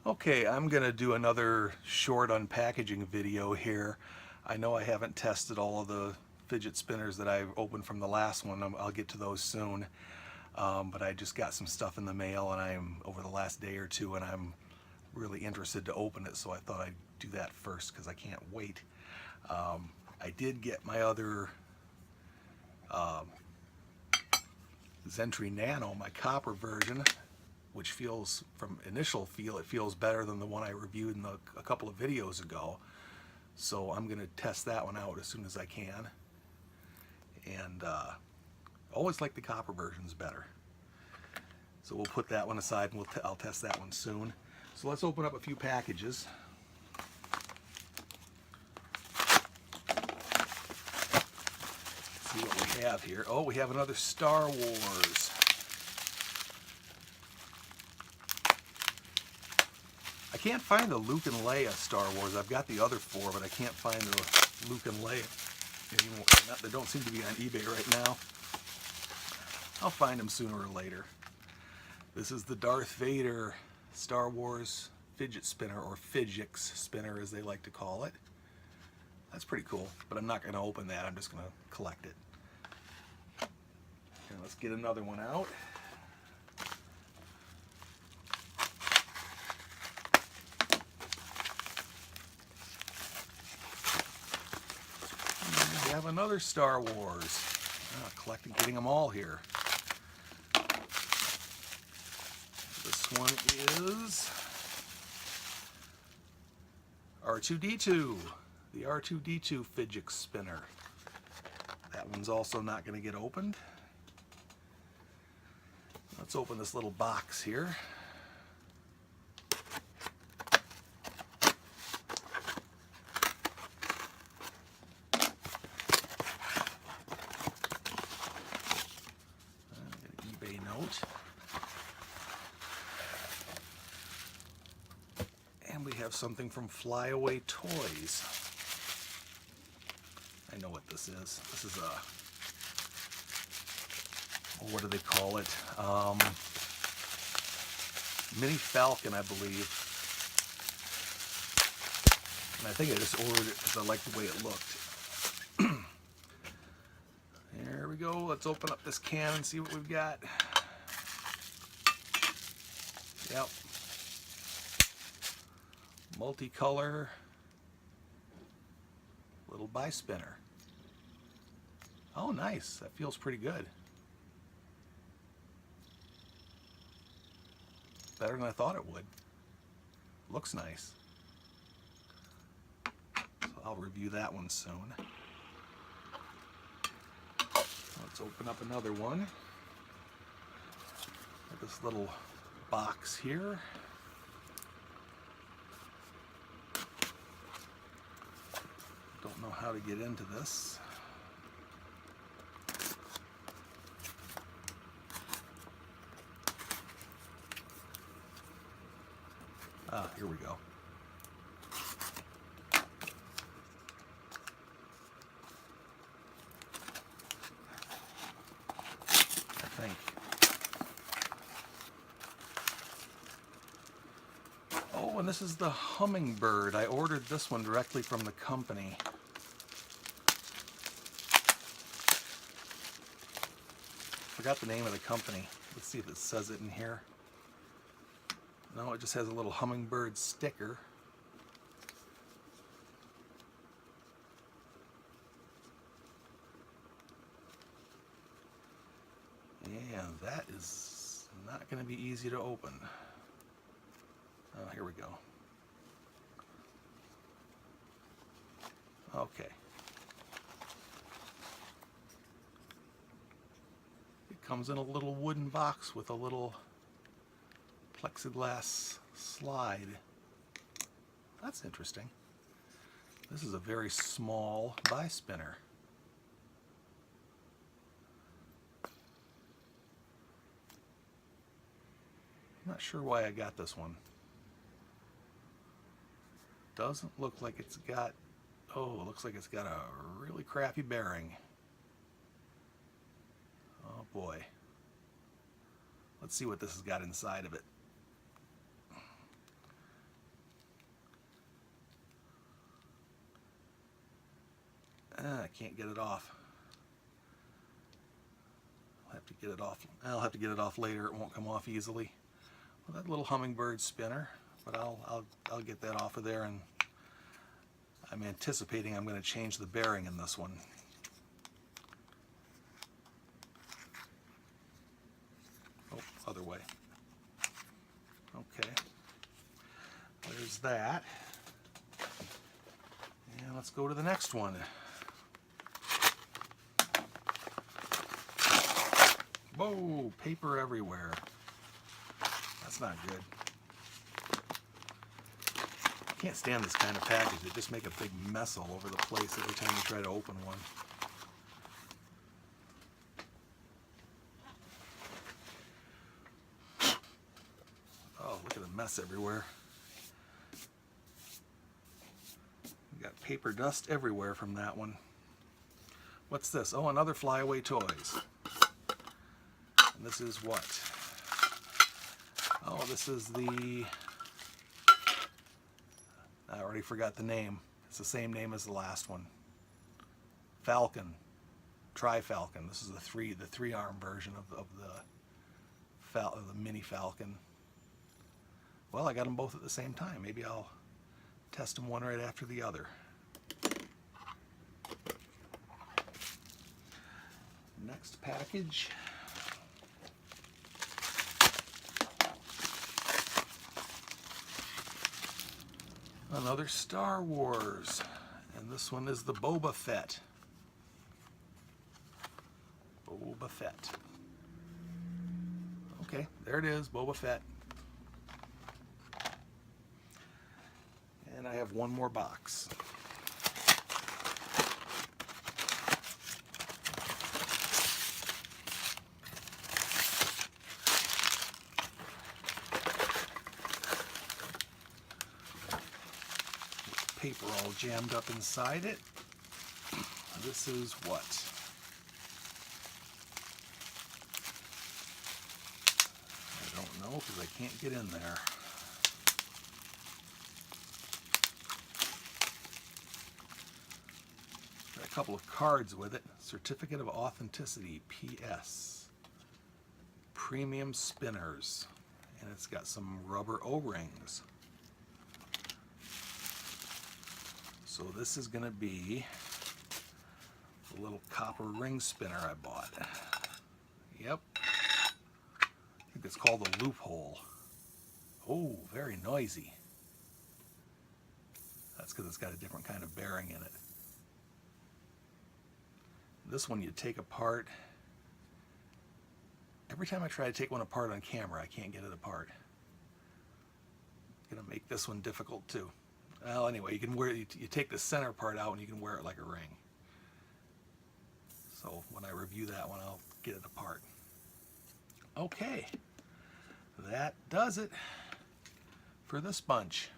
Okay, I'm going to do another short unpackaging video here. I know I haven't tested all of the fidget spinners that I've opened from the last one. I'll get to those soon. But I just got some stuff in the mail and I'm over the last day or two, and I'm really interested to open it, so I thought I'd do that first because I can't wait. I did get my other Zentry Nano, my copper version, which feels, from initial feel, it feels better than the one I reviewed in a couple of videos ago. So I'm going to test that one out as soon as I can. And always like the copper versions better. So we'll put that one aside and I'll test that one soon. So let's open up a few packages. See what we have here. Oh, we have another Star Wars. I can't find the Luke and Leia Star Wars. I've got the other four, but I can't find the Luke and Leia anymore. They don't seem to be on eBay right now. I'll find them sooner or later. This is the Darth Vader Star Wars fidget spinner, or Fidget spinner as they like to call it. That's pretty cool, but I'm not going to open that. I'm just going to collect it. Okay, let's get another one out. We have another Star Wars. Getting them all here. This one is R2-D2, the R2-D2 fidget spinner. That one's also not going to get opened. Let's open this little box here. Note. And we have something from Flyaway Toys. I know what this is. This is a, what do they call it? Mini Falcon, I believe. And I think I just ordered it because I like the way it looked. There we go. Let's open up this can and see what we've got. Yep. Multicolor little bi-spinner. Oh, nice. That feels pretty good. Better than I thought it would. Looks nice. So I'll review that one soon. Let's open up another one. This little box here. Don't know how to get into this. Ah, here we go. I think. Oh, and this is the Hummingbird. I ordered this one directly from the company. Forgot the name of the company. Let's see if it says it in here. No, it just has a little Hummingbird sticker. And that is not going to be easy to open. Oh, here we go. Okay. It comes in a little wooden box with a little plexiglass slide. That's interesting. This is a very small bi-spinner. I'm not sure why I got this one. Doesn't look like it's got, oh, it looks like it's got a really crappy bearing. Oh boy. Let's see what this has got inside of it. can't get it off. I'll have to get it off. I'll have to get it off later. It won't come off easily. Well, that little Hummingbird spinner, but I'll get that off of there, and I'm anticipating I'm going to change the bearing in this one. Oh, other way. Okay. There's that. And let's go to the next one. Whoa, paper everywhere. That's not good. I can't stand this kind of package. They just make a big mess all over the place every time you try to open one. Oh, look at the mess everywhere. We got paper dust everywhere from that one. What's this? Oh, another Flyaway toys. And this is what? Oh, this is the... I already forgot the name. It's the same name as the last one. Falcon. Tri-Falcon. This is the three-arm version of the mini Falcon. Well, I got them both at the same time. Maybe I'll test them one right after the other. Next package. Another Star Wars, and this one is the Boba Fett. Boba Fett. Okay, there it is, Boba Fett. And I have one more box. Paper all jammed up inside it. This is what? I don't know because I can't get in there. Got a couple of cards with it. Certificate of Authenticity, PS. Premium spinners. And it's got some rubber O-rings. So this is going to be the little copper ring spinner I bought. Yep. I think it's called a Loophole. Oh, very noisy. That's because it's got a different kind of bearing in it. This one you take apart. Every time I try to take one apart on camera, I can't get it apart. Gonna make this one difficult too. Well, anyway, you can wear you take the center part out and you can wear it like a ring. So when I review that one, I'll get it apart. Okay, that does it for this bunch.